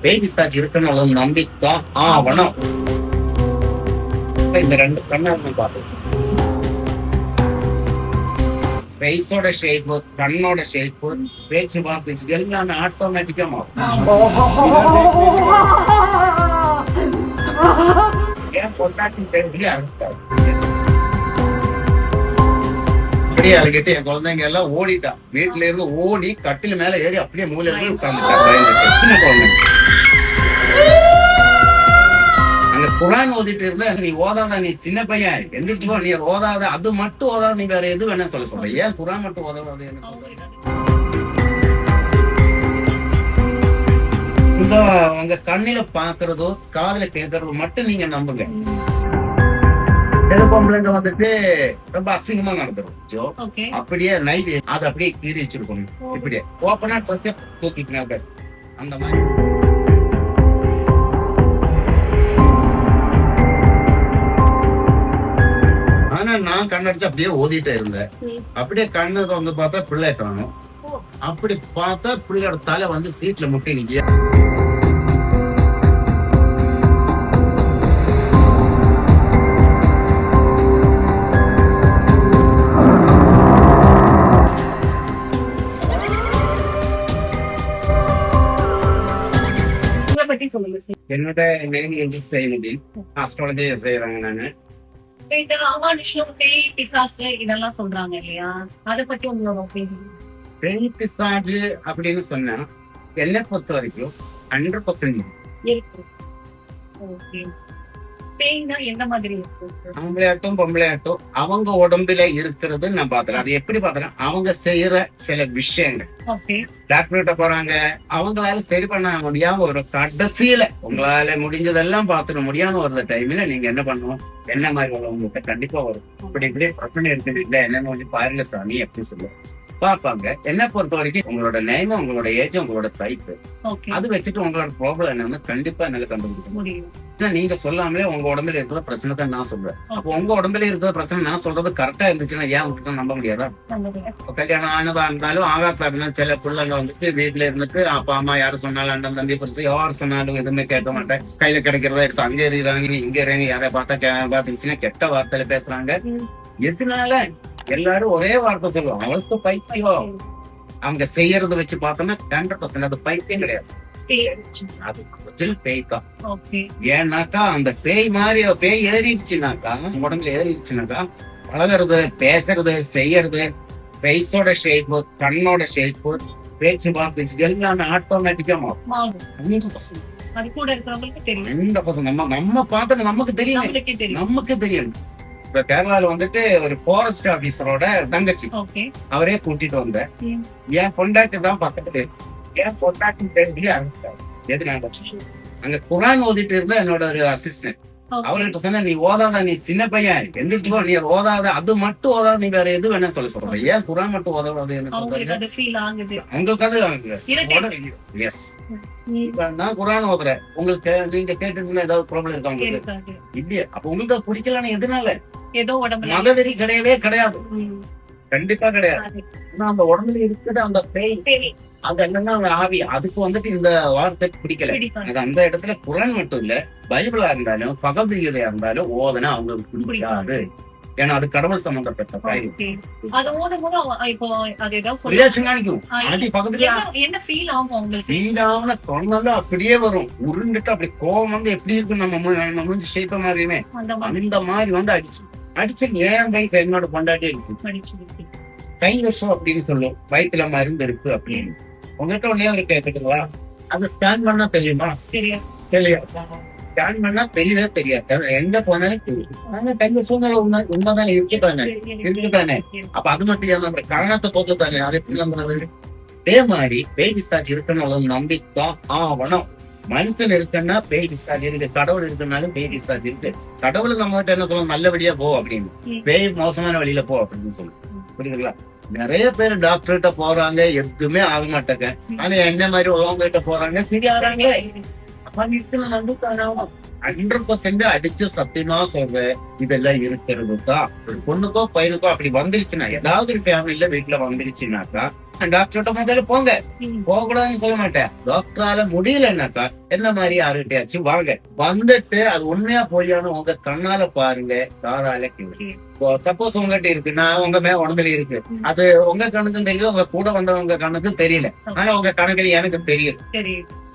Baby charge இருக்குன்னு ஒரு நம்பித்தான் ஆவணும். இந்த 2 கண்ணை பார்த்தோம். ஃபேஸோட ஷேப்பு, கண்ணோட ஷேப்பு, பேச்சு வார்த்தை எல்லாமே ஆட்டோமேட்டிக்கா மாறும். ஏன் பொண்டாட்டி சேர்ந்து அழுத்தாரு அப்படியே அழுகிட்டு என் குழந்தைங்க எல்லாம் ஓடிட்டான். வீட்டுல இருந்து ஓடி கட்டில மேல ஏறி அப்படியே மூலையில போய் உட்கார்ந்துட்டான். சின்ன குழந்தைங்க அங்க குரான் ஓதிட்டு இருந்தா நீ ஓதாத, நீ சின்ன பையன் எந்திரிச்சு போ, நீ ஓதாத, அது மட்டும் ஓதாத, நீ வேற எது வேணா சொல்ல ஏன் குரான் மட்டும் ஓதாத என்ன சொல்ற? உங்க கண்ணில பாக்குறதோ காதுல கேட்கறதோ மட்டும் நீங்க நம்புங்க. சில பொம்பளைங்க வந்துட்டு ரொம்ப அசிங்கமா நடந்துரும். அப்படியே நைட் அது அப்படியே கீறி வச்சிருக்கணும். இப்படியே ஓப்பனா ட்ரெஸ் தூக்கிட்டு அந்த மாதிரி. ஆனா நான் கண்ணடிச்சு அப்படியே ஓதிட்டே இருந்தேன். அப்படியே கண்ணு வந்து பார்த்தா பிள்ளை காணும். அப்படி பார்த்தா பிள்ளையோட தலை வந்து சீட்ல முட்டி நிக்க. என்னோட நேம் அஸ்ட்ராலஜி செய்யறாங்க. நானு இதெல்லாம் சொல்றாங்க இல்லையா, அதை பத்தி உங்களோட பேய் பிசாஜு அப்படின்னு சொன்னா என்னை பொறுத்த வரைக்கும் 100% இருக்கு. பேய்னா எந்த மாதிரி இருக்கு? ஆம்பளையாட்டும் பொம்பளையாட்டும் அவங்க உடம்புல இருக்கிறது நான் பாத்துறேன். அது எப்படி பாத்துறேன்? அவங்க செய்யற சில விஷயங்கள். டாக்டர்கிட்ட போறாங்க, அவங்களால சரி பண்ண முடியாம ஒரு கடைசியில உங்களால முடிஞ்சதெல்லாம் பாத்துக்க முடியாம வருத டைம்ல நீங்க என்ன பண்ணணும், என்ன மாதிரி உள்ளவங்ககிட்ட கண்டிப்பா வரும். இப்படி இப்படி பிரச்சனை இருக்குது இல்ல, என்னன்னு கொஞ்சம் பாருங்க சாமி அப்படின்னு சொல்லுவோம். பாப்பாங்க. என்ன பொறுத்த வரைக்கும் உங்களோட நேம், உங்களோட ஏஜ், உங்களோட டைப், அது வச்சுட்டு உங்களோட ப்ராப்ளம் என்னன்னு கண்டிப்பா என்னால கண்டுபிடிக்க முடியும். நீங்க சொல்லாமலே உங்க உடம்புல இருக்கிற பிரச்சனை தான் நான் சொல்றேன். அப்போ உங்க உடம்புல இருக்கிற பிரச்சனை நான் சொல்றது கரெக்டா இருந்துச்சுன்னா ஏன் உங்ககிட்ட நம்ப முடியாதா? கல்யாணம் ஆனதா இருந்தாலும் ஆகாத்தா இருந்தாலும் சில பிள்ளைங்க வந்துட்டு வீட்டுல இருந்துட்டு அப்பா அம்மா யாரும் சொன்னாலும் அண்ணன் தம்பி பெருசு யாரும் சொன்னாலும் எதுவுமே கேட்க மாட்டேன். கையில கிடைக்கிறதா எடுத்து அங்கே இருக்கிறாங்க இங்க இருங்க, யாரை பார்த்தா பாத்துச்சுன்னா கெட்ட வார்த்தையில பேசுறாங்க. எதனால எல்லாரும் ஒரே வார்த்தை சொல்லுவாங்க, அவளுக்கு பைத்தியம். அவங்க செய்யறத வச்சு பார்த்தோம்னா 100% அது பைத்தியம் கிடையாது, அது பேய் தான். ஏன்னாக்கா அந்த பேய் மாதிரி பேய் ஏறிடுச்சுனாக்கா, உடம்புல ஏறிடுச்சுனாக்கா பழகிறது, பேசுறது, செய்யறது, ஃபேஸோட ஷேப்பு, கண்ணோட ஷேப்பு, பேச்சு வார்த்தை எல்லாமே ஆட்டோமேட்டிக்கா மாறும். 100%. நம்ம பார்த்தது நமக்கு தெரியும், நமக்கு தெரியும். இப்ப கேரளால வந்துட்டு ஒரு ஃபாரஸ்ட் ஆபீசரோட தங்கச்சி, அவரே கூட்டிட்டு வந்த என் பொண்டாட்டி தான் பக்கத்துல, என் பொண்டாட்டி சேர்ந்து ஆரம்பிச்சாரு. எதுனால அங்க குரான் ஓதிட்டு இருந்தா என்னோட ஒரு அசிஸ்டன்ட், அவர்கிட்ட சொன்ன நீ ஓதாத, நீ சின்ன பையன் எந்திரிச்சு போ, நீ ஓதாத, அது மட்டும் ஓதாத, நீ வேற எது வேணா சொல்ற ஏன் குரான் மட்டும் ஓதாது என்ன சொல்றீங்க? உங்களுக்கு அது எஸ். இப்ப நான் குரான் ஓதுறேன், உங்களுக்கு நீங்க கேட்டுருந்தா ஏதாவது ப்ராப்ளம் இருக்கா உங்களுக்கு? இல்லையா? அப்ப உங்களுக்கு அது பிடிக்கலன்னு எதனால? ஏதோ மதவெறி கிடையவே கிடையாது, கண்டிப்பா கிடையாது. அந்த உடம்புல இருக்குது அந்த பேய், அது என்னன்னா அந்த ஆவி, அதுக்கு வந்துட்டு இந்த வார்த்தை பிடிக்கல. அது அந்த இடத்துல குரான் மட்டும் இல்ல, பைபிளா இருந்தாலும் பகவத்கீதையா இருந்தாலும் ஓதனா அவங்களுக்கு பிடிக்காது. ஏன்னா அது கடவுள் சம்பந்தப்பட்ட அப்படியே வரும். உருண்டுட்டு அப்படி கோவம் வந்து எப்படி இருக்கும், நம்ம மூஞ்சி ஷேப்ப மாதிரியுமே அந்த மாதிரி வந்து அடிச்சு ஏன் கை என்னோட பொண்டாட்டி அடிச்சு கை விஷம் அப்படின்னு சொல்லும், வயிற்றுல மருந்து இருக்கு அப்படின்னு. உங்ககிட்ட ஒன்னே ஒரு கேட்டுங்களா, அது ஸ்கேன் பண்ணா தெரியுமா? தெரியாது. ஸ்கேன் பண்ணா தெரியவே தெரியாது, எங்க போனாலும் தெரியும். கையில சூழ்நிலை உண்மைதானே இருக்குதானே. அப்ப அது மட்டும் நம்ம காரணத்தை போக்கு தானே, அது எப்படி நம்புறது? அதே மாதிரி பேய் பிசாஜ் இருக்குன்னு நம்பித்தான் ஆவணும். மனுஷன் இருக்குன்னா பேய் பிசாஜ் இருக்கு, கடவுள் இருக்குனாலும் பேய் பிசாஜ் இருக்கு. கடவுள் நம்ம கிட்ட என்ன சொல்லணும், நல்லபடியா போ அப்படின்னு, பேய் மோசமான வழியில போ அப்படின்னு சொல்லணும். புரியுதுங்களா? நிறைய பேர் டாக்டர் கிட்ட போறாங்க, எதுவுமே ஆக மாட்டாங்க. ஆனா என்ன மாதிரி உள்ளவங்க கிட்ட போறாங்க, சரியாறாங்களே. அப்ப வந்து 100% அடிச்சு சத்தியமா சொல்றேன், இதெல்லாம் இருக்கிறது தான். ஒரு பொண்ணுக்கோ பையனுக்கோ அப்படி வந்துருச்சுன்னா, ஏதாவது ஒரு ஃபேமிலில வீட்டுல வந்துருச்சுனாக்கா டாக்டர்கிட்ட முதல்ல போங்க, போக கூடாதுன்னு சொல்ல மாட்டேன். டாக்டரால முடியலன்னாக்கா என்ன மாதிரி யாருகிட்டயாச்சும் வாங்க, வந்துட்டு அது உண்மையா பொய்யான்னு உங்க கண்ணால பாருங்க, காதால கேளுங்க. சப்போஸ் உங்ககிட்ட இருக்குன்னா உங்க உடம்புல இருக்கு, அது உங்க கண்ணுக்கும் தெரியல, உங்க கூட வந்தவங்க கண்ணுக்கும் தெரியல, ஆனா உங்க கணக்கு எனக்கு தெரியும்.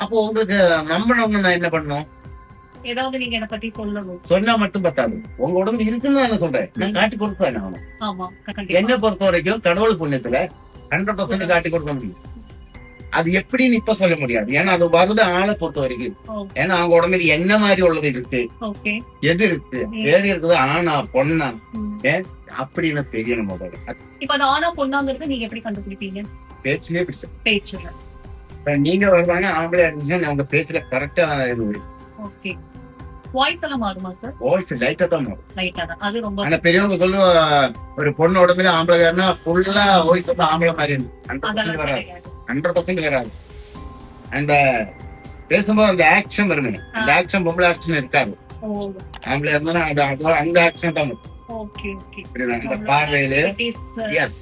அப்போ உங்களுக்கு நம்பணும்னு நான் என்ன பண்ணணும்? ஏதாவது நீங்க என்ன பத்தி சொல்லணும். சொன்னா மட்டும் பத்தாது, உங்க உடம்பு இருக்குன்னு நான் சொல்றேன், நான் காட்டி கொடுத்தேன். ஆமா, என்ன பொறுத்த வரைக்கும் கடவுள் புண்ணியத்துல 100% காட்டி கொடுக்க முடியும். அது எப்படின்னு இப்ப சொல்ல முடியாது, ஏன்னா அது வருது ஆளை பொறுத்த வரைக்கும். ஏன்னா அவங்க உடம்புல என்ன மாதிரி உள்ளது இருக்கு, எது இருக்கு, ஏறி இருக்குது, ஆனா பொண்ணா அப்படின்னு தெரியணும் முதல்ல. இப்ப அது ஆனா பொண்ணாங்கிறது நீங்க எப்படி கண்டுபிடிப்பீங்க? பேச்சுலயே பிடிச்ச பேச்சுல நீங்க வருவாங்க, ஆம்பளை இருந்துச்சுன்னா அவங்க பேச்சுல கரெக்டா இது வரும். ஓகே. வாய்ஸ் எல்லாம் மாறுமா சார்? வாய்ஸ் லைட்டா தான் மாறும். லைட்டா தான். அது ரொம்ப ஆனா பெரியவங்க சொல்லுவா, ஒரு பொண்ணு உடம்புல ஆம்பளைன்னா ஃபுல்லா வாய்ஸ் வந்து ஆம்பளை மாதிரி 100% வராது. 100% வராது. அந்த பேசும்போது அந்த ஆக்ஷன் வருமே, அந்த ஆக்ஷன் பொம்பளை ஆக்ஷன் இருக்காது. ஆம்பளை இருந்தா அந்த ஆக்ஷன் தான் இருக்கும். Okay okay. அந்த பார்வையில எஸ்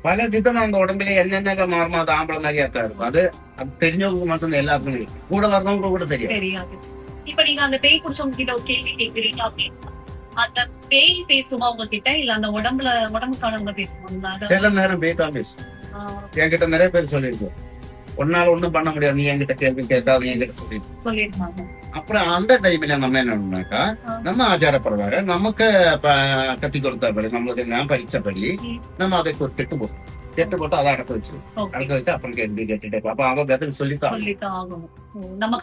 பல விதமா அந்த உடம்புல என்னென்ன மாறுமோ அது ஆம்பளை மாதிரியா தான் இருக்கும். அது தெரிஞ்சவங்க மட்டும் எல்லாருக்குமே, கூட வரவங்க கூட தெரியாது. இப்ப நீங்க அந்த பேய் புடிச்சவங்க கிட்ட ஒரு கேள்வி கேட்கிறீங்க அப்படின்னா, அந்த பேய் பேசுமா உங்ககிட்ட, இல்ல அந்த உடம்புக்கானவங்க பேசுவாங்களா? சில நேரம் பேய் தான் பேசும். என்கிட்ட நிறைய பேர் சொல்லியிருக்கோம், உன்னால ஒண்ணும் பண்ண முடியாது, நீ என்கிட்ட கேள்வி கேட்காது என்கிட்ட சொல்லிருக்காங்க. அப்புறம் அந்த டைம்ல நம்ம என்ன பண்ணாக்கா, நம்ம ஆச்சார பிரகாரம் நமக்கு கத்தி கொடுத்தபடி, நம்மளுக்கு நான் படிச்சபடி நம்ம அதை கெட்டு போட்டு அதை அடக்க வச்சிருவோம். அடக்க வச்சு அப்புறம் கேள்வி கேட்டுட்டே அப்ப அவங்க பதில் சொல்லித்தான் நம்ம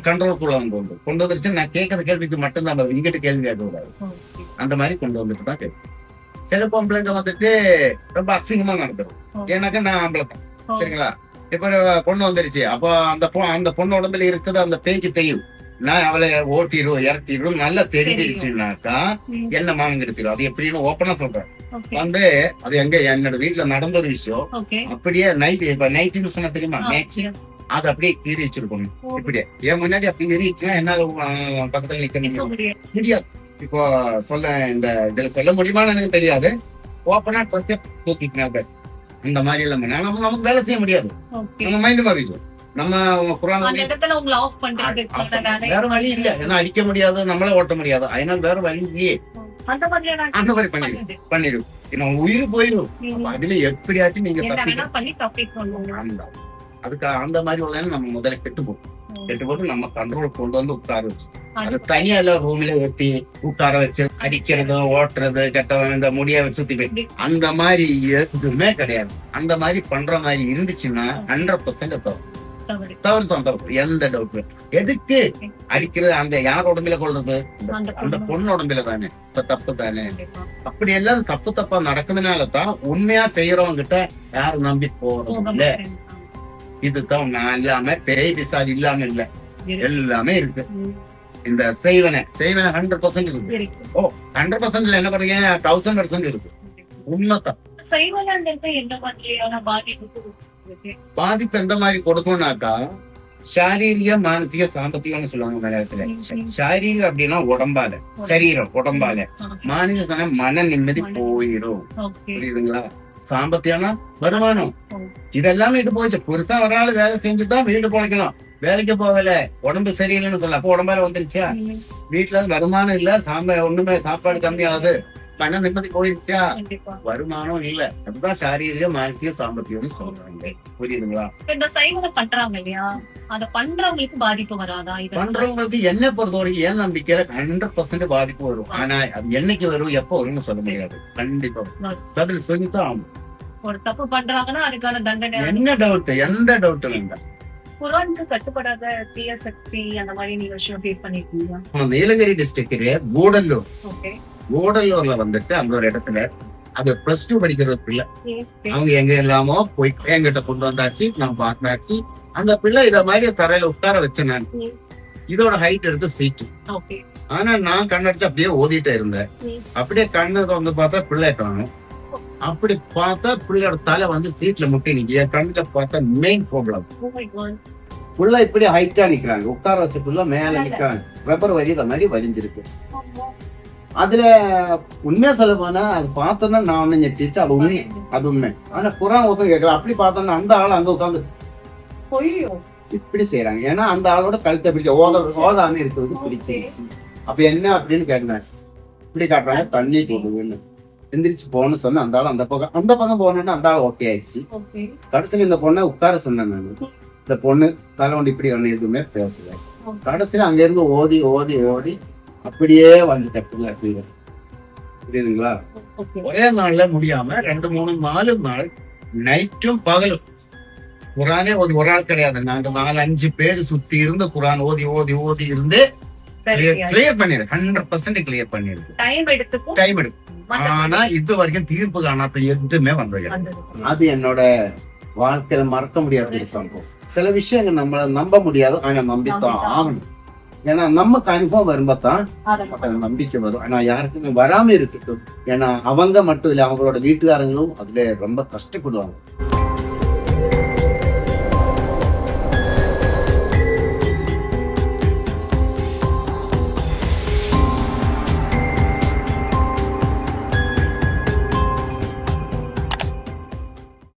கண்ட்ரோல்குள்ள வந்து கொண்டு வந்துருச்சு. நான் கேட்கற கேள்விக்கு மட்டும் நம்ம இங்கிட்ட கேள்வி கேட்க கூடாது, அந்த மாதிரி கொண்டு வந்துட்டு தான் கேட்கும். சில பொம்பளைங்க வந்துட்டு ரொம்ப அசிங்கமா நடந்துடும், ஏன்னாக்கா நான் ஆம்பளை தான், சரிங்களா? இப்ப ஒரு பொண்ணு வந்துருச்சு, அப்போ அந்த பொண்ணு உடம்புல இருக்குது அந்த பேய்க்கு தெரியும், நான் அவளை ஓட்டிடும் இறக்கிடும் நல்லா தெரிஞ்சிருச்சுனாக்கா என்ன மானம் கெடுத்திடும். அது எப்படின்னு ஓப்பனா சொல்றேன். வந்து அது எங்க என்னோட வீட்டுல நடந்த ஒரு விஷயம். அப்படியே நைட்டுன்னு சொன்னா தெரியுமா, மேக்ஸி அது அப்படியே கீறி வச்சிருக்கணும். இப்படியே என் முன்னாடி அப்படி கீறிச்சுன்னா என்னால பக்கத்துல நிக்க முடியாது. இப்போ இந்த இதுல சொல்ல முடியுமான்னு எனக்கு தெரியாது. ஓப்பனா ட்ரெஸ் தூக்கிட்டு அந்த மாதிரி எல்லாம் நமக்கு வேலை செய்ய முடியாது, நம்ம மைண்ட் மாறிடும். நம்ம வேற வழி இல்ல, ஏன்னா அடிக்க முடியாது, நம்மளே ஓட்ட முடியாது, அதனால வேற வழி இல்லையே. அந்த மாதிரி பண்ணிடும், உயிர் போயிடும். அதுல எப்படியாச்சும் நீங்க அதுக்கு அந்த மாதிரி உள்ள நம்ம முதல்ல கெட்டு போட்டு நம்ம கண்ட்ரோல் கொண்டு வந்து உட்கார வச்சு, அது தனியா எல்லாம் ரூம்ல வெட்டி உட்கார வச்சு அடிக்கிறது, ஓட்டுறது, கெட்டவன் இந்த முடிய வச்சு சுத்தி அந்த மாதிரி எதுவுமே கிடையாது. அந்த மாதிரி பண்ற மாதிரி இருந்துச்சுன்னா 100% தவறு, எந்த டவுட். எதுக்கு அடிக்கிறது? அந்த யார் உடம்புல கொள்றது? அந்த பொண்ணு உடம்புல தானே. இப்ப தப்பு தானே. அப்படி எல்லாம் தப்பா நடக்குதுனாலதான் உண்மையா செய்யறவங்க கிட்ட யாரும் நம்பி போறது இல்ல. இதுதான் நான் இல்லாம பேய் பிசால் இல்லாம இல்ல, எல்லாமே இருக்கு. இந்த செய்வன 100% இருக்கு. 100% என்ன பண்றீங்க, 1000% இருக்கு. உண்மைதான். பாதிப்பு எந்த மாதிரி கொடுக்கும்னாக்கா, சாரீரிக மானசிக சாம்பத்தியம்னு சொல்லுவாங்க மலையாளத்துல. சாரீரிகம் அப்படின்னா உடம்பால, சரீரம் உடம்பால, மானசிக மன நிம்மதி போயிடும். புரியுதுங்களா? சாம்பத்தியம்னா வருமானம். இதெல்லாமே இது போயிடுச்சு. புதுசா ஒரு ஆள் வேலை செஞ்சுதான் வீடு போய்க்கணும், வேலைக்கு போகல, உடம்பு சரியில்லைன்னு சொல்ல, அப்போ உடம்பால வந்துருச்சா? வீட்டுல வருமானம் இல்ல, ஒண்ணுமே சாப்பாடு கம்மியாகுது, மன நிம்மதி போயிடுச்சா? வருமானம் இல்ல. அதுதான் சாரீரிக மானசிக சாம்பத்தியம் சொல்றாங்க. புரியுதுங்களா? இந்த சைவனை பண்றாங்க இல்லையா, அத பண்றவங்களுக்கு பாதிப்பு வராதா? பண்றவங்களுக்கு என்ன பொறுத்தவரைக்கும் ஏன் நம்பிக்கையில 100% பாதிப்பு வரும். ஆனா அது என்னைக்கு வரும், எப்ப வரும்னு சொல்ல முடியாது. கண்டிப்பா பதில் சொல்லித்தான் ஆகும். ஒரு தப்பு பண்றாங்கன்னா அதுக்கான தண்டனை. என்ன டவுட்? எந்த டவுட்டும் வேண்டாம். குரானுக்கு கட்டுப்படாத தீய சக்தி அந்த மாதிரி நீங்க விஷயம் ஃபேஸ் பண்ணிருக்கீங்களா? நீலகிரி டிஸ்ட்ரிக்ட் கூடலூர்ல வந்துட்டு அங்க ஒரு இடத்துல அது +2 படிக்கிற பிள்ளை, அவங்க எங்க எல்லாமோ போய் என்கிட்ட கொண்டு வந்தாச்சு, நான் பார்த்தாச்சு. அந்த பிள்ளை இத மாதிரி தரையில உட்கார வச்சேன். நான் இதோட ஹைட் எடுத்து சீட்டு, ஆனா நான் கண்ணடிச்சு அப்படியே ஓதிட்டே இருந்தேன். அப்படியே கண்ணை வந்து பார்த்தா பிள்ளை காணும். அப்படி பார்த்தா பிள்ளையோட தலை வந்து சீட்ல முட்டி நிக்க. என் கண்ணுல பார்த்தா மெயின் ப்ராப்ளம், புள்ள இப்படி ஹைட்டா நிக்கிறாங்க, உட்கார வச்ச புள்ள மேல நிக்கிறாங்க, வெப்பர் வரி இத மாதிரி வலிஞ்சிருக்கு. அதுல உண்மையா சொல்ல போனா அது பார்த்தோன்னா நான் ஒண்ணு ஞெட்டிச்சு, அது உண்மை. ஆனா குரான் ஒருத்தன் கேட்கல, அப்படி பார்த்தோன்னா அந்த ஆள் அங்க உட்காந்து ஐயோ. இப்படி செய்யறாங்க. ஏன்னா அந்த ஆளோட கழுத்தை பிடிச்ச ஓதாம இருக்கிறது பிடிச்சிருச்சு. அப்ப என்ன அப்படின்னு கேட்டேன். இப்படி காட்டுறாங்க, தண்ணி போடுதுன்னு எந்திரிச்சு போன்னு சொன்ன அந்த ஆள் அந்த பக்கம் போனோன்னா அந்த ஆள் ஓகே ஆயிடுச்சு. ஓகே. கடைசியில இந்த பொண்ணை உட்கார சொன்னேன் நான். இந்த பொண்ணு தலைவண்டி இப்படி ஒண்ணு எதுவுமே பேசல. கடைசியில அங்க இருந்து ஓதி ஓதி ஓதி அப்படியே வந்துட்டேன். புரியுதுங்களா? ஒரே நாள்ல முடியாம 2, 3, 4 நாள் நைட்டும் பகலும் குரானே ஓதி, ஒரு ஆள் கிடையாது, நாங்க 4-5 பேர் சுத்தி இருந்து குரான் ஓதி ஓதி ஓதி இருந்து கிளியர் பண்ணிரு, 100% கிளியர் பண்ணிருக்கு. டைம் எடுத்துக்கும். டைம் எடுக்கும். ஆனா இது வரைக்கும் தீர்ப்பு காணாத எதுவுமே வந்தது. அது என்னோட வாழ்க்கையில மறக்க முடியாத ஒரு சம்பவம். சில விஷயங்கள் நம்மள நம்ப முடியாது, ஆனா நம்பித்தான் ஆகணும். ஏன்னா நமக்கு அனுபவம் வரும்போதான் நம்பிக்கை வரும். ஆனா யாருக்குமே வராம இருக்கட்டும். ஏன்னா அவங்க மட்டும் இல்ல, அவங்களோட வீட்டுக்காரங்களும் அதுல ரொம்ப கஷ்டப்படுவாங்க.